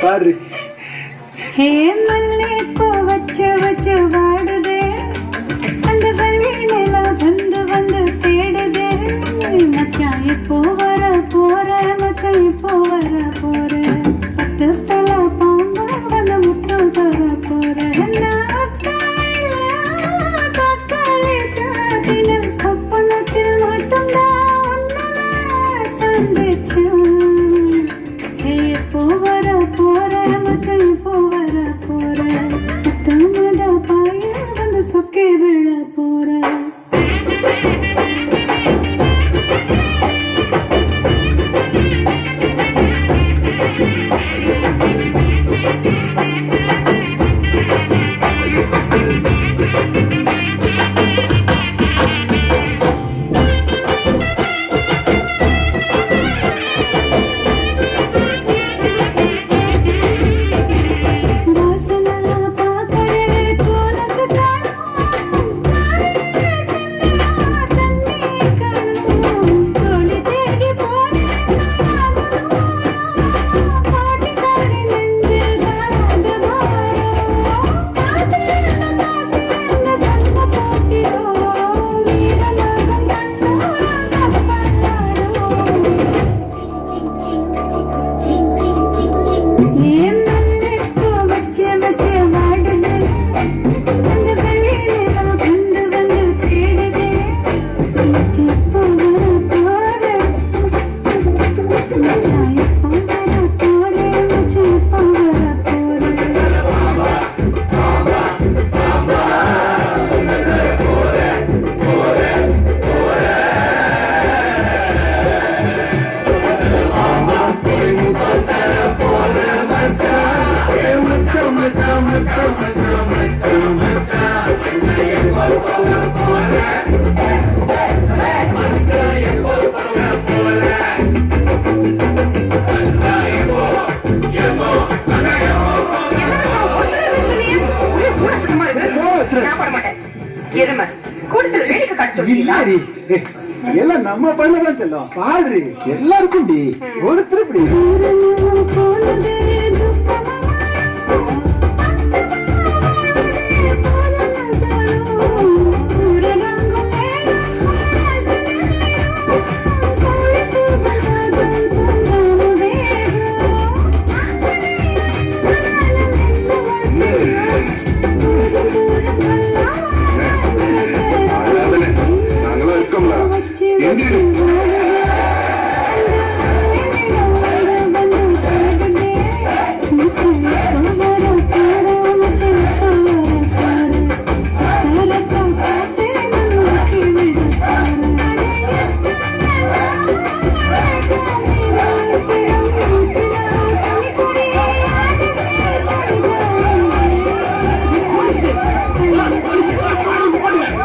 பாரு ஹே மல்லே பூ வச்சு வச்சு வாடுதே அந்த வள்ளி நிலா வந்து வந்து தேடுதே மச்சான் இப்போ வர போற மச்சான் இப்போ வர போற பத்து தல பாம்பு வந்து முத்து தர போற தக்காளி சொப்பனத்தில் மட்டும்தான் சந்திச்சு எப்போ வர போற மச்சான் இப்போ வர போற தமிழ பாய வந்து சொக்கே விழ போற எல்லாம் நம்ம பண்ணதான் செல்லும் பாடு எல்லாருக்கும் ஒருத்தர்